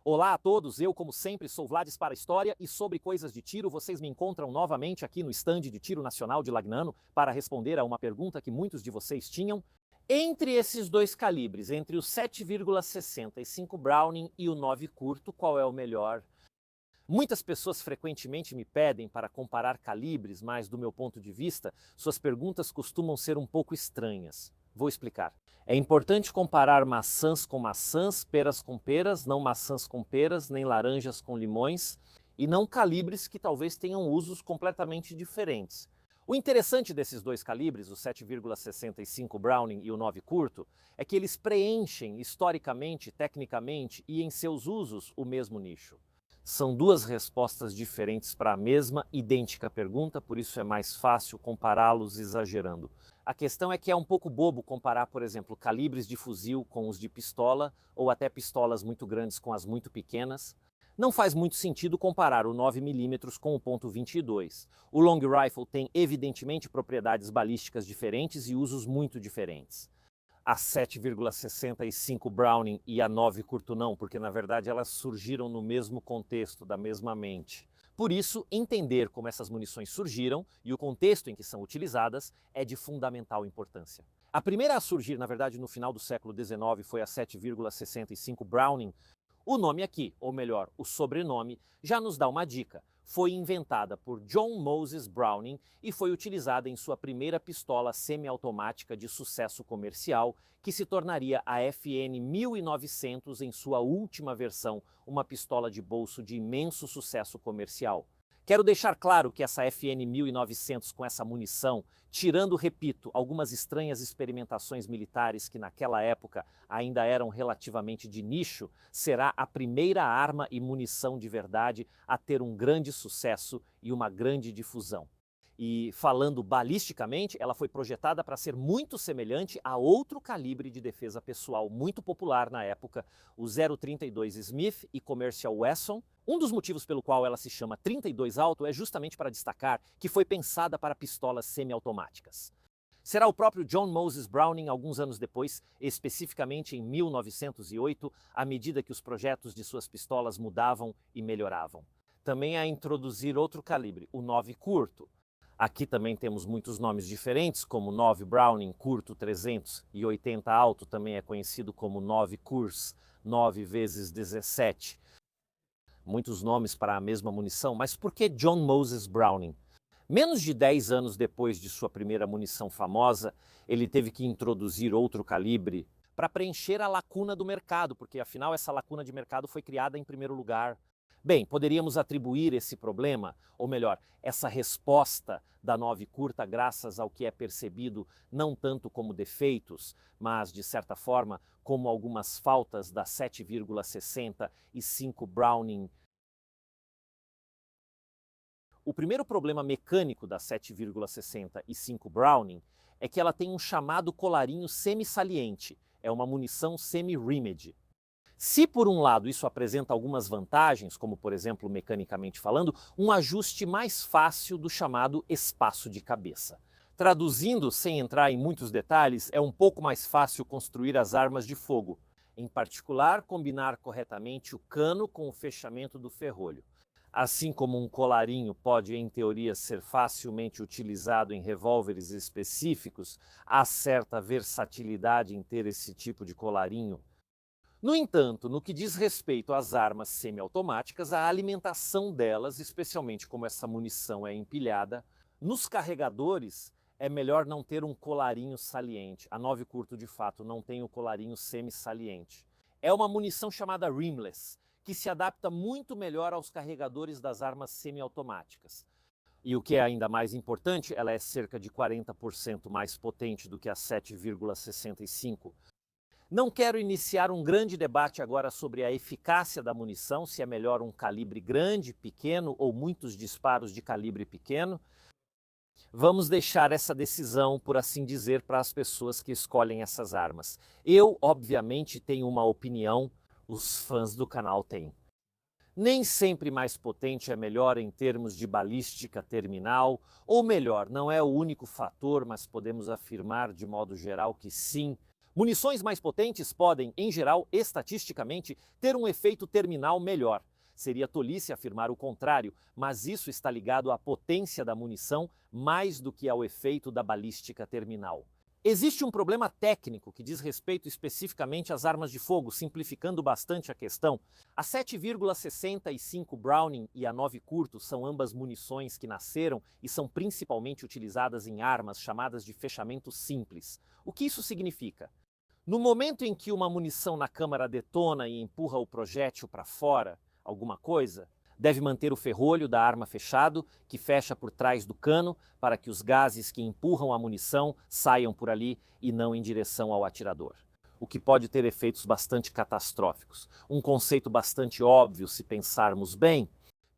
Olá a todos, eu como sempre sou Vlades para a História e sobre coisas de tiro vocês me encontram novamente aqui no estande de Tiro Nacional de Lagnano para responder a uma pergunta que muitos de vocês tinham. Entre esses dois calibres, entre o 7,65 Browning e o 9 curto, qual é o melhor? Muitas pessoas frequentemente me pedem para comparar calibres, mas do meu ponto de vista, suas perguntas costumam ser um pouco estranhas. Vou explicar. É importante comparar maçãs com maçãs, peras com peras, não maçãs com peras, nem laranjas com limões, e não calibres que talvez tenham usos completamente diferentes. O interessante desses dois calibres, o 7,65 Browning e o 9 curto, é que eles preenchem historicamente, tecnicamente e em seus usos o mesmo nicho. São duas respostas diferentes para a mesma, idêntica pergunta, por isso é mais fácil compará-los exagerando. A questão é que é um pouco bobo comparar, por exemplo, calibres de fuzil com os de pistola, ou até pistolas muito grandes com as muito pequenas. Não faz muito sentido comparar o 9mm com o .22. O long rifle tem evidentemente propriedades balísticas diferentes e usos muito diferentes. A 7,65 Browning e a 9 curto não, porque na verdade elas surgiram no mesmo contexto, da mesma mente. Por isso, entender como essas munições surgiram e o contexto em que são utilizadas é de fundamental importância. A primeira a surgir, na verdade, no final do século XIX foi a 7,65 Browning. O nome aqui, ou melhor, o sobrenome, já nos dá uma dica. Foi inventada por John Moses Browning e foi utilizada em sua primeira pistola semiautomática de sucesso comercial, que se tornaria a FN 1900 em sua última versão, uma pistola de bolso de imenso sucesso comercial. Quero deixar claro que essa FN 1900 com essa munição, tirando, repito, algumas estranhas experimentações militares que naquela época ainda eram relativamente de nicho, será a primeira arma e munição de verdade a ter um grande sucesso e uma grande difusão. E falando balisticamente, ela foi projetada para ser muito semelhante a outro calibre de defesa pessoal muito popular na época, o 0,32 Smith e Commercial Wesson. Um dos motivos pelo qual ela se chama 32 Auto é justamente para destacar que foi pensada para pistolas semiautomáticas. Será o próprio John Moses Browning, alguns anos depois, especificamente em 1908, à medida que os projetos de suas pistolas mudavam e melhoravam. Também a introduzir outro calibre, o 9 curto. Aqui também temos muitos nomes diferentes, como 9 Browning curto 300 e 80 Auto também é conhecido como 9 Kurs, 9 vezes 17. Muitos nomes para a mesma munição, mas por que John Moses Browning? Menos de 10 anos depois de sua primeira munição famosa, ele teve que introduzir outro calibre para preencher a lacuna do mercado, porque afinal essa lacuna de mercado foi criada em primeiro lugar. Bem, poderíamos atribuir esse problema, ou melhor, essa resposta da 9 curta graças ao que é percebido não tanto como defeitos, mas de certa forma como algumas faltas da 7,65 Browning. O primeiro problema mecânico da 7,65 Browning é que ela tem um chamado colarinho semi-saliente, é uma munição semi-rimmed. Se por um lado isso apresenta algumas vantagens, como por exemplo, mecanicamente falando, um ajuste mais fácil do chamado espaço de cabeça. Traduzindo, sem entrar em muitos detalhes, é um pouco mais fácil construir as armas de fogo, em particular combinar corretamente o cano com o fechamento do ferrolho. Assim como um colarinho pode, em teoria, ser facilmente utilizado em revólveres específicos, há certa versatilidade em ter esse tipo de colarinho. No entanto, no que diz respeito às armas semiautomáticas, a alimentação delas, especialmente como essa munição é empilhada, nos carregadores é melhor não ter um colarinho saliente. A 9 curto, de fato, não tem o colarinho semi-saliente. É uma munição chamada rimless, que se adapta muito melhor aos carregadores das armas semiautomáticas. E o que é ainda mais importante, ela é cerca de 40% mais potente do que a 7,65. Não quero iniciar um grande debate agora sobre a eficácia da munição, se é melhor um calibre grande, pequeno ou muitos disparos de calibre pequeno. Vamos deixar essa decisão, por assim dizer, para as pessoas que escolhem essas armas. Eu, obviamente, tenho uma opinião, os fãs do canal têm. Nem sempre mais potente é melhor em termos de balística terminal, ou melhor, não é o único fator, mas podemos afirmar de modo geral que sim, Munições mais potentes podem, em geral, estatisticamente, ter um efeito terminal melhor. Seria tolice afirmar o contrário, mas isso está ligado à potência da munição mais do que ao efeito da balística terminal. Existe um problema técnico que diz respeito especificamente às armas de fogo, simplificando bastante a questão. A 7,65 Browning e a 9 curto são ambas munições que nasceram e são principalmente utilizadas em armas chamadas de fechamento simples. O que isso significa? No momento em que uma munição na câmara detona e empurra o projétil para fora, alguma coisa, deve manter o ferrolho da arma fechado, que fecha por trás do cano, para que os gases que empurram a munição saiam por ali e não em direção ao atirador. O que pode ter efeitos bastante catastróficos. Um conceito bastante óbvio se pensarmos bem.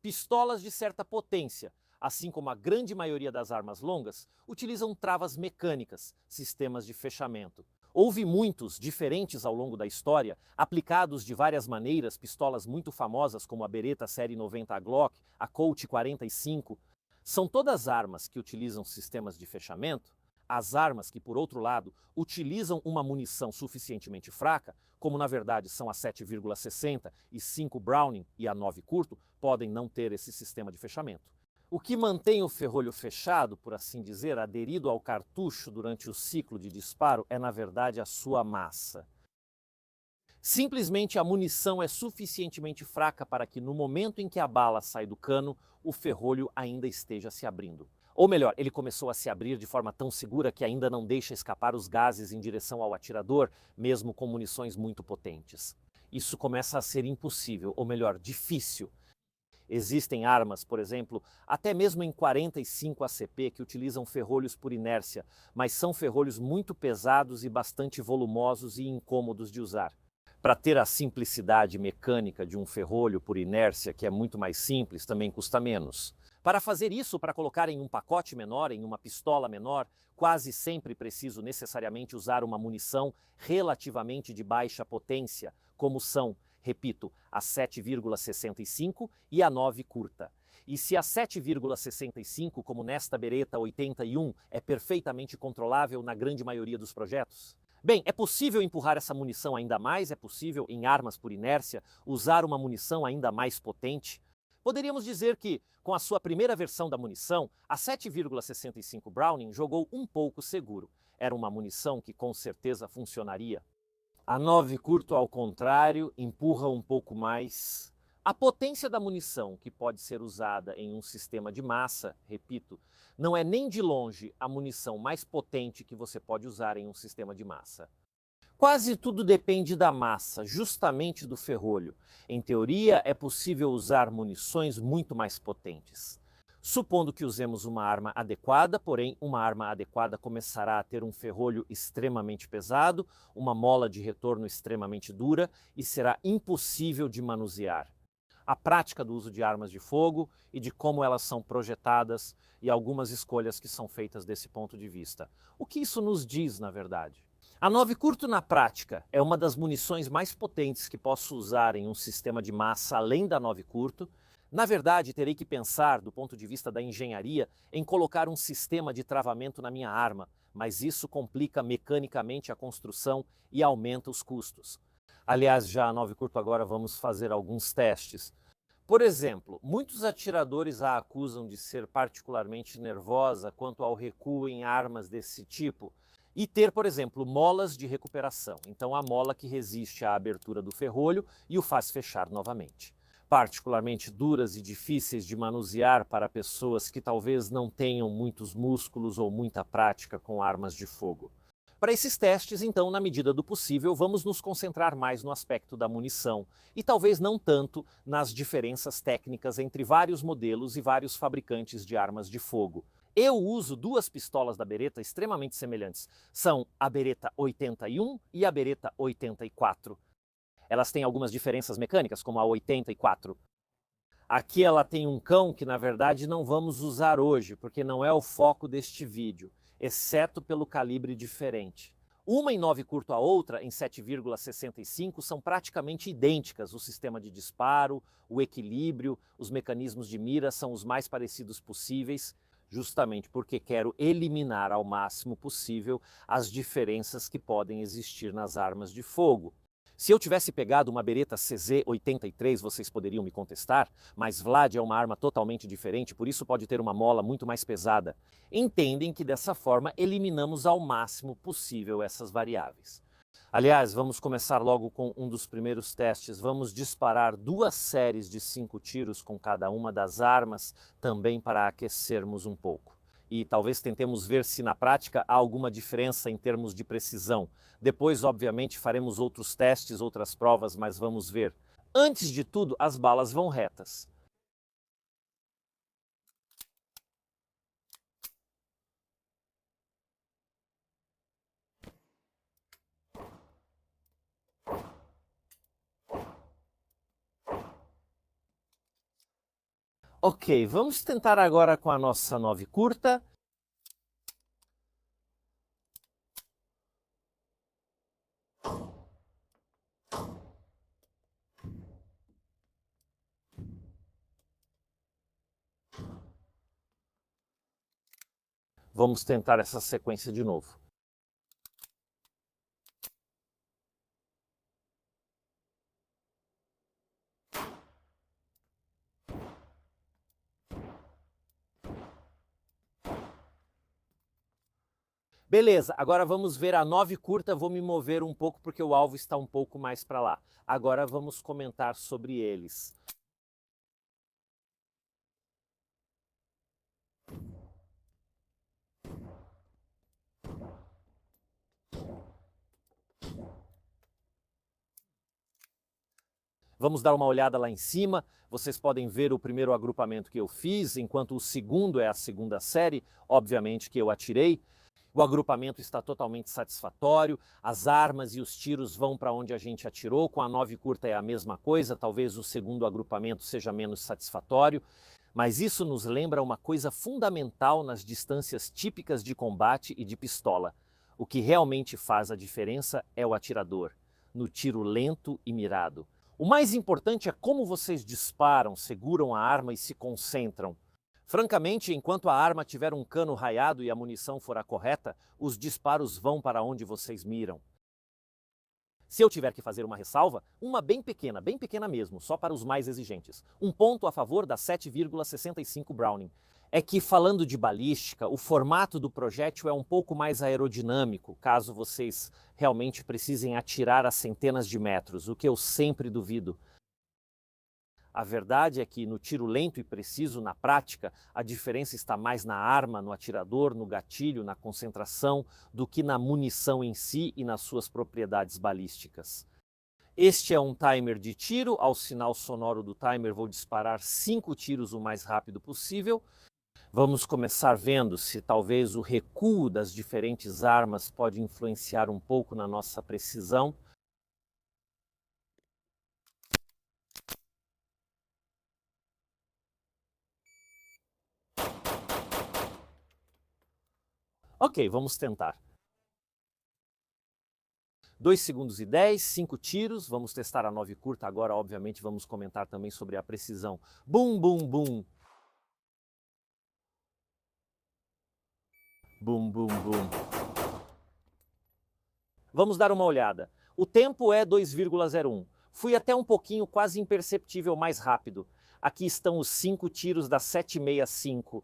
Pistolas de certa potência, assim como a grande maioria das armas longas, utilizam travas mecânicas, sistemas de fechamento. Houve muitos, diferentes ao longo da história, aplicados de várias maneiras, pistolas muito famosas como a Beretta Série 90 Glock, a Colt 45. São todas armas que utilizam sistemas de fechamento. As armas que, por outro lado, utilizam uma munição suficientemente fraca, como na verdade são a 7,60 e 5 Browning e a 9 curto, podem não ter esse sistema de fechamento. O que mantém o ferrolho fechado, por assim dizer, aderido ao cartucho durante o ciclo de disparo, é na verdade a sua massa. Simplesmente a munição é suficientemente fraca para que no momento em que a bala sai do cano, o ferrolho ainda esteja se abrindo. Ou melhor, ele começou a se abrir de forma tão segura que ainda não deixa escapar os gases em direção ao atirador, mesmo com munições muito potentes. Isso começa a ser impossível, ou melhor, difícil. Existem armas, por exemplo, até mesmo em 45 ACP que utilizam ferrolhos por inércia, mas são ferrolhos muito pesados e bastante volumosos e incômodos de usar. Para ter a simplicidade mecânica de um ferrolho por inércia, que é muito mais simples, também custa menos. Para fazer isso, para colocar em um pacote menor, em uma pistola menor, quase sempre preciso necessariamente usar uma munição relativamente de baixa potência, como são, repito, a 7,65 e a 9 curta. E se a 7,65, como nesta Beretta 81, é perfeitamente controlável na grande maioria dos projetos? Bem, é possível empurrar essa munição ainda mais, é possível, em armas por inércia, usar uma munição ainda mais potente? Poderíamos dizer que, com a sua primeira versão da munição, a 7,65 Browning jogou um pouco seguro. Era uma munição que com certeza funcionaria. A 9 curto, ao contrário, empurra um pouco mais. A potência da munição que pode ser usada em um sistema de massa, repito, não é nem de longe a munição mais potente que você pode usar em um sistema de massa. Quase tudo depende da massa, justamente do ferrolho. Em teoria, é possível usar munições muito mais potentes. Supondo que usemos uma arma adequada, porém, uma arma adequada começará a ter um ferrolho extremamente pesado, uma mola de retorno extremamente dura e será impossível de manusear. A prática do uso de armas de fogo e de como elas são projetadas e algumas escolhas que são feitas desse ponto de vista. O que isso nos diz, na verdade? A 9 curto na prática é uma das munições mais potentes que posso usar em um sistema de massa além da 9 curto. Na verdade, terei que pensar, do ponto de vista da engenharia, em colocar um sistema de travamento na minha arma, mas isso complica mecanicamente a construção e aumenta os custos. Aliás, já a 9 curto agora vamos fazer alguns testes. Por exemplo, muitos atiradores a acusam de ser particularmente nervosa quanto ao recuo em armas desse tipo e ter, por exemplo, molas de recuperação. Então, a mola que resiste à abertura do ferrolho e o faz fechar novamente. Particularmente duras e difíceis de manusear para pessoas que talvez não tenham muitos músculos ou muita prática com armas de fogo. Para esses testes, então, na medida do possível, vamos nos concentrar mais no aspecto da munição e talvez não tanto nas diferenças técnicas entre vários modelos e vários fabricantes de armas de fogo. Eu uso duas pistolas da Beretta extremamente semelhantes. São a Beretta 81 e a Beretta 84. Elas têm algumas diferenças mecânicas, como a 84. Aqui ela tem um cão que, na verdade, não vamos usar hoje, porque não é o foco deste vídeo, exceto pelo calibre diferente. Uma em 9 curto a outra, em 7,65, são praticamente idênticas. O sistema de disparo, o equilíbrio, os mecanismos de mira são os mais parecidos possíveis. justamente porque quero eliminar ao máximo possível as diferenças que podem existir nas armas de fogo. Se eu tivesse pegado uma Beretta CZ-83, vocês poderiam me contestar, mas Vlad é uma arma totalmente diferente, por isso pode ter uma mola muito mais pesada. Entendem que dessa forma eliminamos ao máximo possível essas variáveis. Aliás, vamos começar logo com um dos primeiros testes. Vamos disparar 2 séries de 5 tiros com cada uma das armas, também para aquecermos um pouco. E talvez tentemos ver se na prática há alguma diferença em termos de precisão. Depois, obviamente, faremos outros testes, outras provas, mas vamos ver. Antes de tudo, as balas vão retas. Ok, vamos tentar agora com a nossa 9 curta. Vamos tentar essa sequência de novo. Beleza, agora vamos ver a 9 curta, vou me mover um pouco porque o alvo está um pouco mais para lá. Agora vamos comentar sobre eles. Vamos dar uma olhada lá em cima, vocês podem ver o primeiro agrupamento que eu fiz, enquanto o segundo é a segunda série, obviamente que eu atirei. O agrupamento está totalmente satisfatório, as armas e os tiros vão para onde a gente atirou, com a 9 curta é a mesma coisa, talvez o segundo agrupamento seja menos satisfatório, mas isso nos lembra uma coisa fundamental nas distâncias típicas de combate e de pistola. O que realmente faz a diferença é o atirador, no tiro lento e mirado. O mais importante é como vocês disparam, seguram a arma e se concentram. Francamente, enquanto a arma tiver um cano raiado e a munição for a correta, os disparos vão para onde vocês miram. Se eu tiver que fazer uma ressalva, uma bem pequena mesmo, só para os mais exigentes. Um ponto a favor da 7,65 Browning é que, falando de balística, o formato do projétil é um pouco mais aerodinâmico, caso vocês realmente precisem atirar a centenas de metros, o que eu sempre duvido. A verdade é que no tiro lento e preciso, na prática, a diferença está mais na arma, no atirador, no gatilho, na concentração, do que na munição em si e nas suas propriedades balísticas. Este é um timer de tiro, ao sinal sonoro do timer vou disparar 5 tiros o mais rápido possível. Vamos começar vendo se talvez o recuo das diferentes armas pode influenciar um pouco na nossa precisão. Ok, vamos tentar. 2 segundos e 10, 5 tiros, vamos testar a 9 curta agora, obviamente vamos comentar também sobre a precisão. Bum, bum, bum. Bum, bum, bum. Vamos dar uma olhada. O tempo é 2,01. Fui até um pouquinho quase imperceptível mais rápido. Aqui estão os 5 tiros da 765.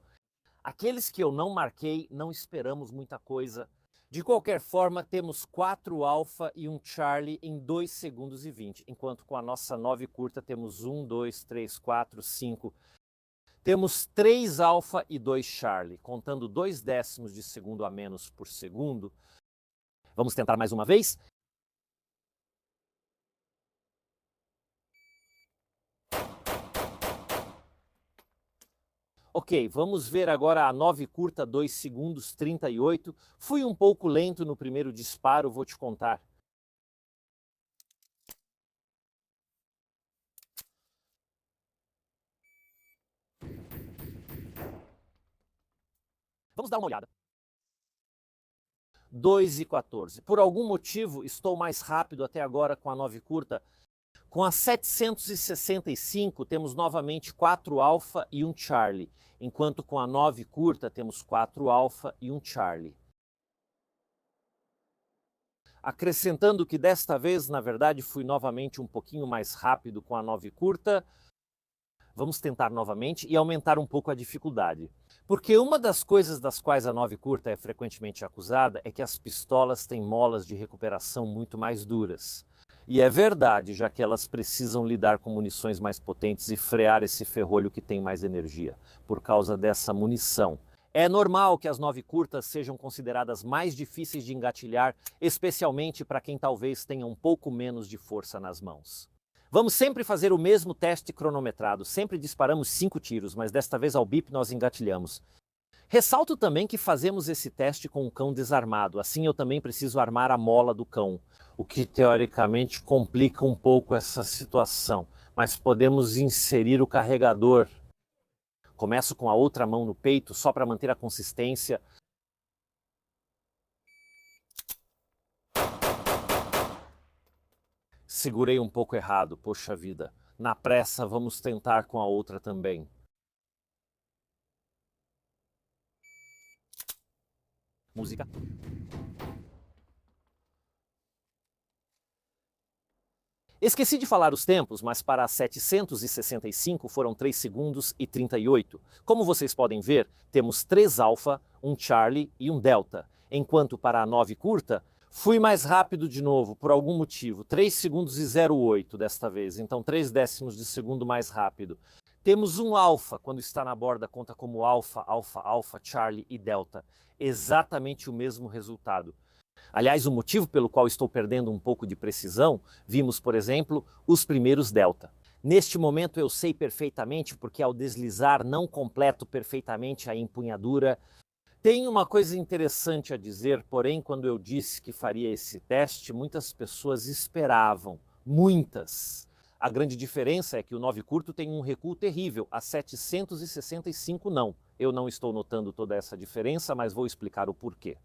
Aqueles que eu não marquei, não esperamos muita coisa. De qualquer forma, temos 4 alfa e um Charlie em 2 segundos e 20, enquanto com a nossa 9 curta temos 1, 2, 3, 4, 5. Temos 3 alfa e 2 Charlie, contando 2 décimos de segundo a menos por segundo. Vamos tentar mais uma vez? Ok, vamos ver agora a 9 curta, 2 segundos 38. Fui um pouco lento no primeiro disparo, vou te contar. Vamos dar uma olhada. 2 e 14. Por algum motivo, estou mais rápido até agora com a 9 curta. Com a 765 temos novamente 4 alfa e um Charlie, enquanto com a 9 curta temos 4 alfa e um Charlie. Acrescentando que desta vez, na verdade, fui novamente um pouquinho mais rápido com a 9 curta. Vamos tentar novamente e aumentar um pouco a dificuldade. Porque uma das coisas das quais a 9 curta é frequentemente acusada é que as pistolas têm molas de recuperação muito mais duras. E é verdade, já que elas precisam lidar com munições mais potentes e frear esse ferrolho que tem mais energia, por causa dessa munição. É normal que as 9 curtas sejam consideradas mais difíceis de engatilhar, especialmente para quem talvez tenha um pouco menos de força nas mãos. Vamos sempre fazer o mesmo teste cronometrado, sempre disparamos 5 tiros, mas desta vez ao bip nós engatilhamos. Ressalto também que fazemos esse teste com o cão desarmado, assim eu também preciso armar a mola do cão, o que teoricamente complica um pouco essa situação, mas podemos inserir o carregador. Começo com a outra mão no peito, só para manter a consistência. Segurei um pouco errado, poxa vida. Na pressa, vamos tentar com a outra também. Música. Esqueci de falar os tempos, mas para a 765 foram 3 segundos e 38. Como vocês podem ver, temos 3 alfa, um Charlie e um Delta, enquanto para a 9 curta, fui mais rápido de novo, por algum motivo, 3 segundos e 08 desta vez, então 3 décimos de segundo mais rápido. Temos um alfa, quando está na borda conta como alfa, alfa, alfa, Charlie e Delta, exatamente o mesmo resultado. Aliás, o motivo pelo qual estou perdendo um pouco de precisão, vimos, por exemplo, os primeiros delta. Neste momento eu sei perfeitamente porque ao deslizar não completo perfeitamente a empunhadura. Tem uma coisa interessante a dizer, porém, quando eu disse que faria esse teste, muitas pessoas esperavam, muitas. A grande diferença é que o 9 curto tem um recuo terrível, a 765 não. Eu não estou notando toda essa diferença, mas vou explicar o porquê.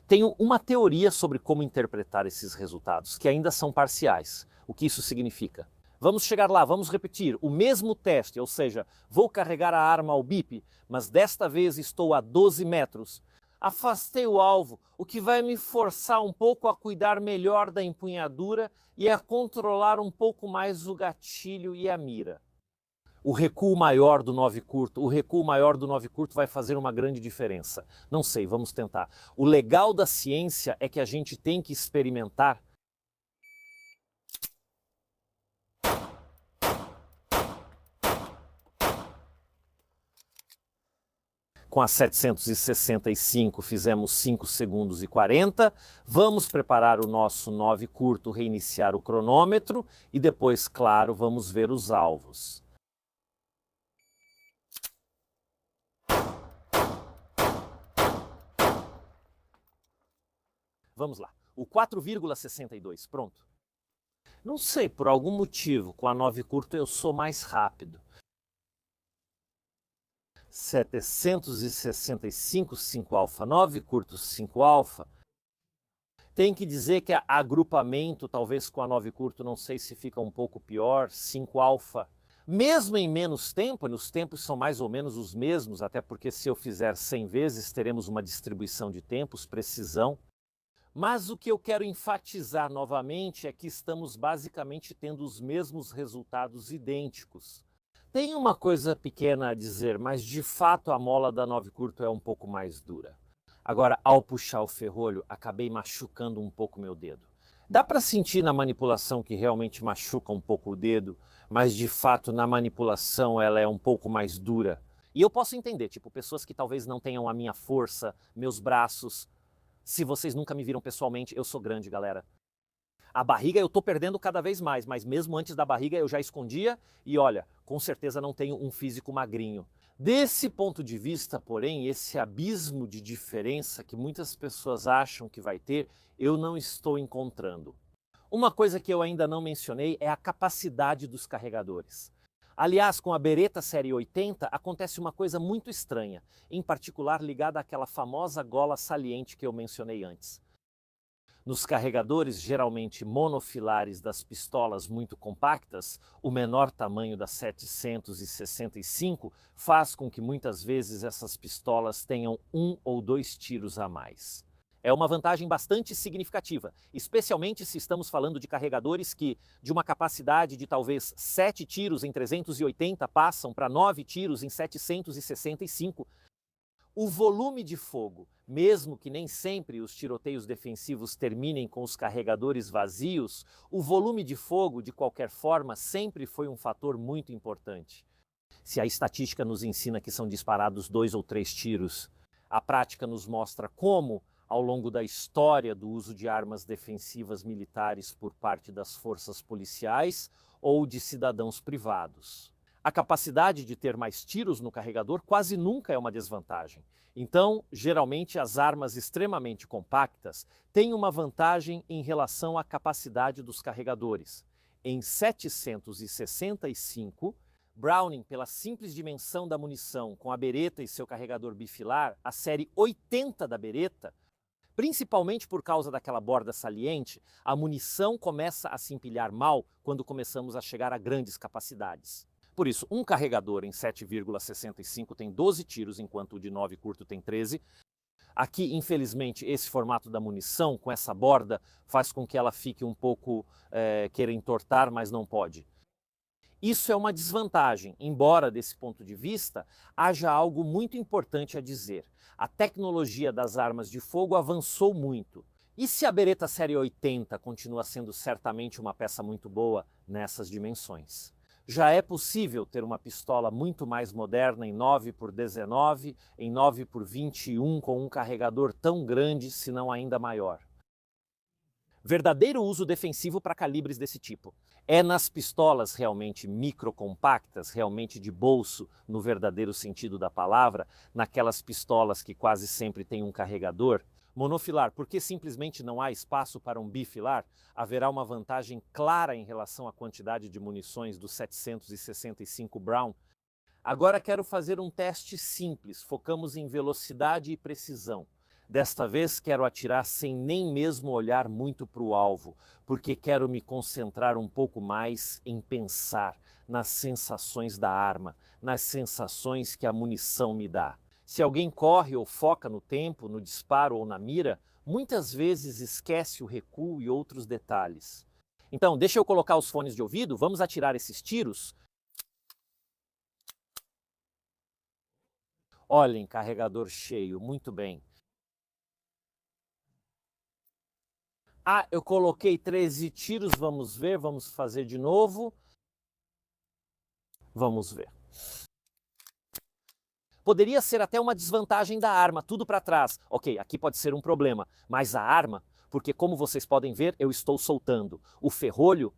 Tenho uma teoria sobre como interpretar esses resultados, que ainda são parciais. O que isso significa? Vamos chegar lá, vamos repetir o mesmo teste, ou seja, vou carregar a arma ao bip, mas desta vez estou a 12 metros. Afastei o alvo, o que vai me forçar um pouco a cuidar melhor da empunhadura e a controlar um pouco mais o gatilho e a mira. O recuo maior do 9 curto vai fazer uma grande diferença. Não sei, vamos tentar. O legal da ciência é que a gente tem que experimentar. Com a 765 fizemos 5 segundos e 40. Vamos preparar o nosso 9 curto, reiniciar o cronômetro e depois, claro, vamos ver os alvos. Vamos lá, o 4,62, pronto. Não sei, por algum motivo, com a 9 curto eu sou mais rápido. 765, 5 alfa, 9 curto, 5 alfa. Tem que dizer que agrupamento, talvez com a 9 curto, não sei se fica um pouco pior, 5 alfa. Mesmo em menos tempo, os tempos são mais ou menos os mesmos, até porque se eu fizer 100 vezes, teremos uma distribuição de tempos, precisão. Mas o que eu quero enfatizar novamente é que estamos basicamente tendo os mesmos resultados idênticos. Tem uma coisa pequena a dizer, mas de fato a mola da 9 curto é um pouco mais dura. Agora, ao puxar o ferrolho, acabei machucando um pouco meu dedo. Dá para sentir na manipulação que realmente machuca um pouco o dedo, mas de fato na manipulação ela é um pouco mais dura. E eu posso entender, tipo, pessoas que talvez não tenham a minha força, meus braços. Se vocês nunca me viram pessoalmente, eu sou grande, galera. A barriga eu tô perdendo cada vez mais, mas mesmo antes da barriga eu já escondia e olha, com certeza não tenho um físico magrinho. Desse ponto de vista, porém, esse abismo de diferença que muitas pessoas acham que vai ter, eu não estou encontrando. Uma coisa que eu ainda não mencionei é a capacidade dos carregadores. Aliás, com a Beretta Série 80 acontece uma coisa muito estranha, em particular ligada àquela famosa gola saliente que eu mencionei antes. Nos carregadores geralmente monofilares das pistolas muito compactas, o menor tamanho da 765 faz com que muitas vezes essas pistolas tenham 1 ou 2 tiros a mais. É uma vantagem bastante significativa, especialmente se estamos falando de carregadores que, de uma capacidade de talvez 7 tiros em 380, passam para 9 tiros em 765. O volume de fogo, mesmo que nem sempre os tiroteios defensivos terminem com os carregadores vazios, o volume de fogo, de qualquer forma, sempre foi um fator muito importante. Se a estatística nos ensina que são disparados 2 ou 3 tiros, a prática nos mostra como, ao longo da história do uso de armas defensivas militares por parte das forças policiais ou de cidadãos privados. A capacidade de ter mais tiros no carregador quase nunca é uma desvantagem. Então, geralmente, as armas extremamente compactas têm uma vantagem em relação à capacidade dos carregadores. Em 765, Browning, pela simples dimensão da munição com a Beretta e seu carregador bifilar, a série 80 da Beretta, principalmente por causa daquela borda saliente, a munição começa a se empilhar mal quando começamos a chegar a grandes capacidades. Por isso, um carregador em 7,65 tem 12 tiros, enquanto o de 9 curto tem 13. Aqui, infelizmente, esse formato da munição, com essa borda, faz com que ela fique um pouco queira entortar, mas não pode. Isso é uma desvantagem, embora, desse ponto de vista, haja algo muito importante a dizer. A tecnologia das armas de fogo avançou muito. E se a Beretta Série 80 continua sendo certamente uma peça muito boa nessas dimensões? Já é possível ter uma pistola muito mais moderna em 9x19, em 9x21, com um carregador tão grande, se não ainda maior. Verdadeiro uso defensivo para calibres desse tipo. É nas pistolas realmente microcompactas, realmente de bolso, no verdadeiro sentido da palavra, naquelas pistolas que quase sempre têm um carregador. Monofilar, porque simplesmente não há espaço para um bifilar, haverá uma vantagem clara em relação à quantidade de munições do 765 Brown. Agora quero fazer um teste simples, focamos em velocidade e precisão. Desta vez quero atirar sem nem mesmo olhar muito para o alvo, porque quero me concentrar um pouco mais em pensar nas sensações da arma, nas sensações que a munição me dá. Se alguém corre ou foca no tempo, no disparo ou na mira, muitas vezes esquece o recuo e outros detalhes. Então, deixa eu colocar os fones de ouvido, vamos atirar esses tiros? Olhem, carregador cheio, muito bem. Ah, eu coloquei 13 tiros, vamos ver, vamos fazer de novo. Vamos ver. Poderia ser até uma desvantagem da arma, tudo para trás. Ok, aqui pode ser um problema, mas a arma, porque como vocês podem ver, eu estou soltando. O ferrolho...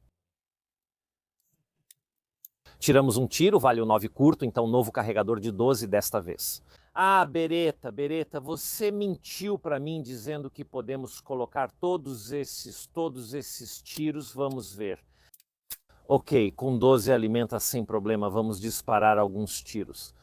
Tiramos um tiro, vale o 9 curto, então novo carregador de 12 desta vez. Ah, Beretta, você mentiu para mim dizendo que podemos colocar todos esses tiros, vamos ver. Ok, com 12 alimenta sem problema, vamos disparar alguns tiros.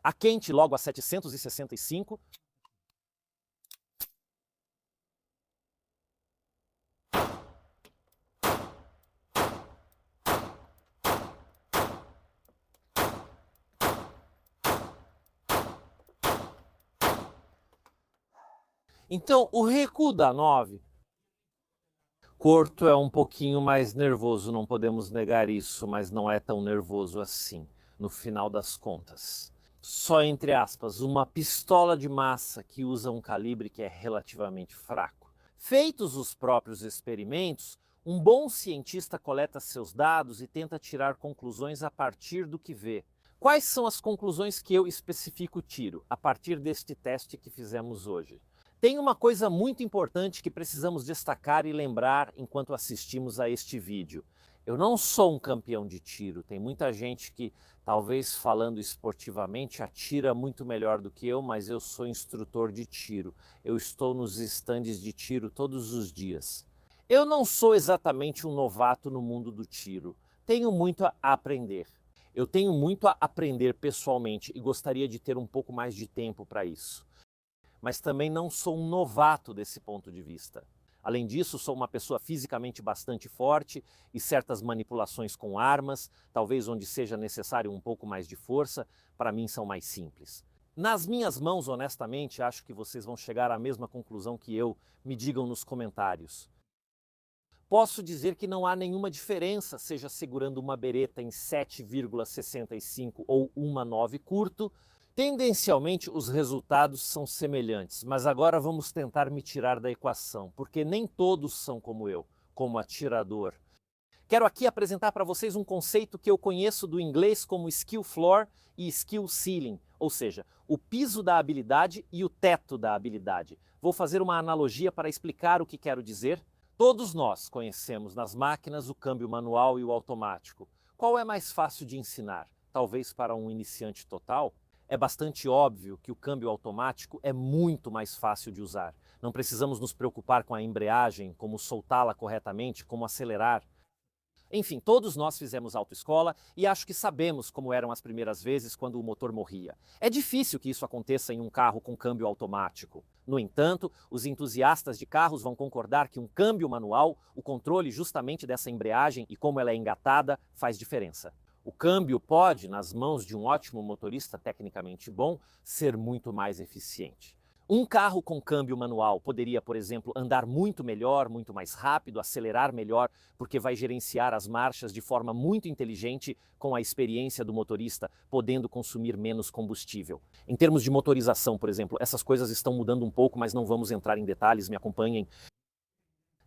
A quente logo a 765. Então, o recuo da 9, curto é um pouquinho mais nervoso, não podemos negar isso, mas não é tão nervoso assim, no final das contas. Só entre aspas, uma pistola de massa que usa um calibre que é relativamente fraco. Feitos os próprios experimentos, um bom cientista coleta seus dados e tenta tirar conclusões a partir do que vê. Quais são as conclusões que eu especifico tiro a partir deste teste que fizemos hoje? Tem uma coisa muito importante que precisamos destacar e lembrar enquanto assistimos a este vídeo. Eu não sou um campeão de tiro, tem muita gente que, talvez falando esportivamente, atira muito melhor do que eu, mas eu sou instrutor de tiro. Eu estou nos estandes de tiro todos os dias. Eu não sou exatamente um novato no mundo do tiro. Tenho muito a aprender. Eu tenho muito a aprender pessoalmente e gostaria de ter um pouco mais de tempo para isso. Mas também não sou um novato desse ponto de vista. Além disso, sou uma pessoa fisicamente bastante forte e certas manipulações com armas, talvez onde seja necessário um pouco mais de força, para mim são mais simples. Nas minhas mãos, honestamente, acho que vocês vão chegar à mesma conclusão que eu. Me digam nos comentários. Posso dizer que não há nenhuma diferença, seja segurando uma bereta em 7,65 ou uma 9 curto. Tendencialmente, os resultados são semelhantes, mas agora vamos tentar me tirar da equação, porque nem todos são como eu, como atirador. Quero aqui apresentar para vocês um conceito que eu conheço do inglês como skill floor e skill ceiling, ou seja, o piso da habilidade e o teto da habilidade. Vou fazer uma analogia para explicar o que quero dizer. Todos nós conhecemos nas máquinas o câmbio manual e o automático. Qual é mais fácil de ensinar? Talvez para um iniciante total? É bastante óbvio que o câmbio automático é muito mais fácil de usar. Não precisamos nos preocupar com a embreagem, como soltá-la corretamente, como acelerar. Enfim, todos nós fizemos autoescola e acho que sabemos como eram as primeiras vezes quando o motor morria. É difícil que isso aconteça em um carro com câmbio automático. No entanto, os entusiastas de carros vão concordar que um câmbio manual, o controle justamente dessa embreagem e como ela é engatada, faz diferença. O câmbio pode, nas mãos de um ótimo motorista tecnicamente bom, ser muito mais eficiente. Um carro com câmbio manual poderia, por exemplo, andar muito melhor, muito mais rápido, acelerar melhor, porque vai gerenciar as marchas de forma muito inteligente com a experiência do motorista, podendo consumir menos combustível. Em termos de motorização, por exemplo, essas coisas estão mudando um pouco, mas não vamos entrar em detalhes, me acompanhem.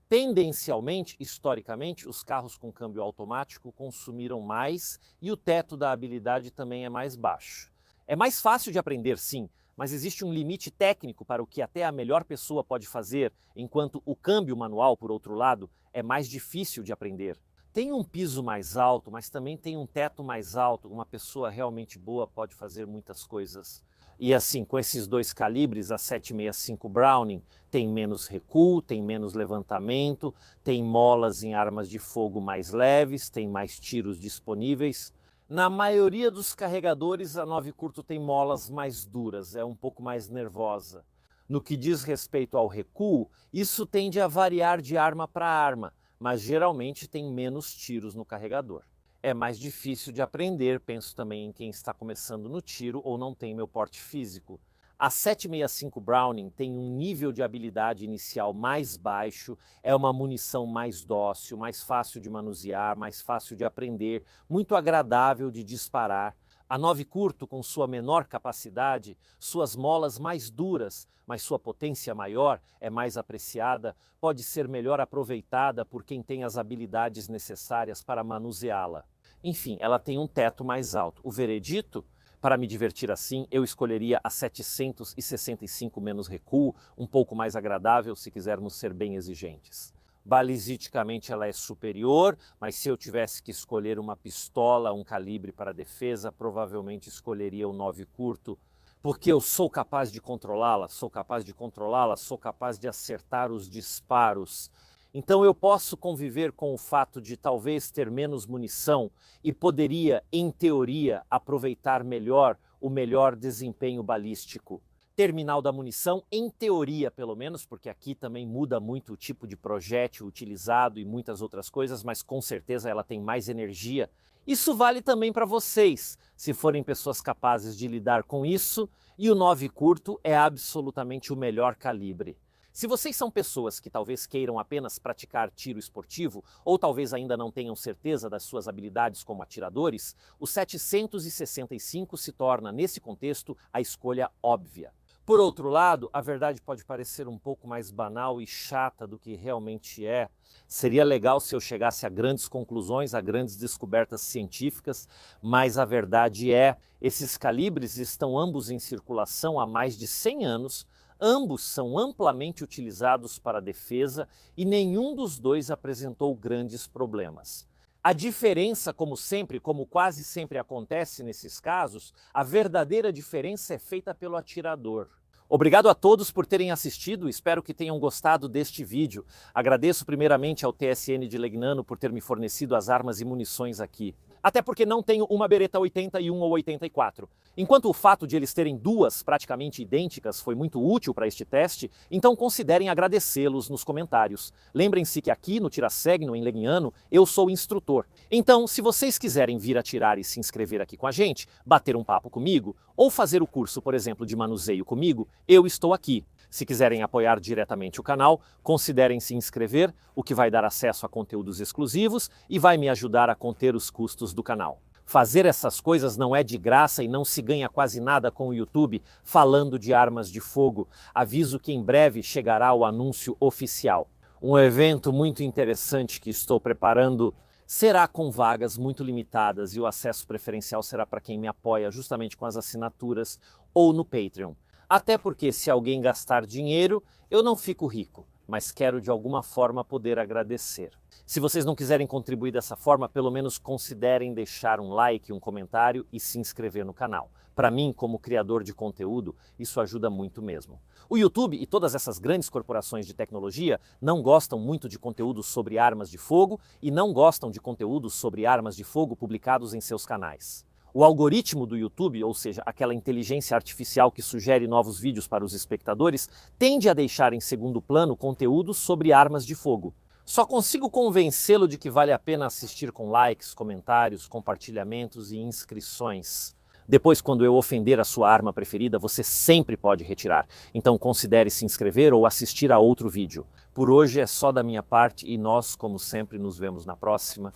Tendencialmente, historicamente, os carros com câmbio automático consumiram mais e o teto da habilidade também é mais baixo. É mais fácil de aprender, sim, mas existe um limite técnico para o que até a melhor pessoa pode fazer, enquanto o câmbio manual, por outro lado, é mais difícil de aprender. Tem um piso mais alto, mas também tem um teto mais alto. Uma pessoa realmente boa pode fazer muitas coisas. E assim, com esses dois calibres, a 7,65 Browning tem menos recuo, tem menos levantamento, tem molas em armas de fogo mais leves, tem mais tiros disponíveis. Na maioria dos carregadores, a 9 curto tem molas mais duras, é um pouco mais nervosa. No que diz respeito ao recuo, isso tende a variar de arma para arma, mas geralmente tem menos tiros no carregador. É mais difícil de aprender, penso também em quem está começando no tiro ou não tem meu porte físico. A 7,65 Browning tem um nível de habilidade inicial mais baixo, é uma munição mais dócil, mais fácil de manusear, mais fácil de aprender, muito agradável de disparar. A 9 curto, com sua menor capacidade, suas molas mais duras, mas sua potência maior, é mais apreciada, pode ser melhor aproveitada por quem tem as habilidades necessárias para manuseá-la. Enfim, ela tem um teto mais alto. O veredito? Para me divertir assim, eu escolheria a 765 menos recuo, um pouco mais agradável se quisermos ser bem exigentes. Balisticamente ela é superior, mas se eu tivesse que escolher uma pistola, um calibre para defesa, provavelmente escolheria o 9 curto, porque eu sou capaz de controlá-la, sou capaz de acertar os disparos. Então eu posso conviver com o fato de talvez ter menos munição e poderia, em teoria, aproveitar melhor o melhor desempenho balístico. Terminal da munição, em teoria pelo menos, porque aqui também muda muito o tipo de projétil utilizado e muitas outras coisas, mas com certeza ela tem mais energia. Isso vale também para vocês, se forem pessoas capazes de lidar com isso, e o 9 curto é absolutamente o melhor calibre. Se vocês são pessoas que talvez queiram apenas praticar tiro esportivo, ou talvez ainda não tenham certeza das suas habilidades como atiradores, o 765 se torna, nesse contexto, a escolha óbvia. Por outro lado, a verdade pode parecer um pouco mais banal e chata do que realmente é. Seria legal se eu chegasse a grandes conclusões, a grandes descobertas científicas, mas a verdade é, esses calibres estão ambos em circulação há mais de 100 anos, ambos são amplamente utilizados para a defesa e nenhum dos dois apresentou grandes problemas. A diferença, como sempre, como quase sempre acontece nesses casos, a verdadeira diferença é feita pelo atirador. Obrigado a todos por terem assistido, espero que tenham gostado deste vídeo. Agradeço primeiramente ao TSN de Legnano por ter me fornecido as armas e munições aqui. Até porque não tenho uma Beretta 81 ou 84. Enquanto o fato de eles terem duas praticamente idênticas foi muito útil para este teste, então considerem agradecê-los nos comentários. Lembrem-se que aqui no Tirasegno, em Legnano, eu sou instrutor. Então, se vocês quiserem vir atirar e se inscrever aqui com a gente, bater um papo comigo, ou fazer o curso, por exemplo, de manuseio comigo, eu estou aqui. Se quiserem apoiar diretamente o canal, considerem se inscrever, o que vai dar acesso a conteúdos exclusivos e vai me ajudar a conter os custos do canal. Fazer essas coisas não é de graça e não se ganha quase nada com o YouTube falando de armas de fogo. Aviso que em breve chegará o anúncio oficial. Um evento muito interessante que estou preparando será com vagas muito limitadas e o acesso preferencial será para quem me apoia justamente com as assinaturas ou no Patreon. Até porque se alguém gastar dinheiro, eu não fico rico, mas quero de alguma forma poder agradecer. Se vocês não quiserem contribuir dessa forma, pelo menos considerem deixar um like, um comentário e se inscrever no canal. Para mim, como criador de conteúdo, isso ajuda muito mesmo. O YouTube e todas essas grandes corporações de tecnologia não gostam muito de conteúdos sobre armas de fogo e não gostam de conteúdos sobre armas de fogo publicados em seus canais. O algoritmo do YouTube, ou seja, aquela inteligência artificial que sugere novos vídeos para os espectadores, tende a deixar em segundo plano conteúdos sobre armas de fogo. Só consigo convencê-lo de que vale a pena assistir com likes, comentários, compartilhamentos e inscrições. Depois, quando eu ofender a sua arma preferida, você sempre pode retirar. Então considere se inscrever ou assistir a outro vídeo. Por hoje é só da minha parte e nós, como sempre, nos vemos na próxima.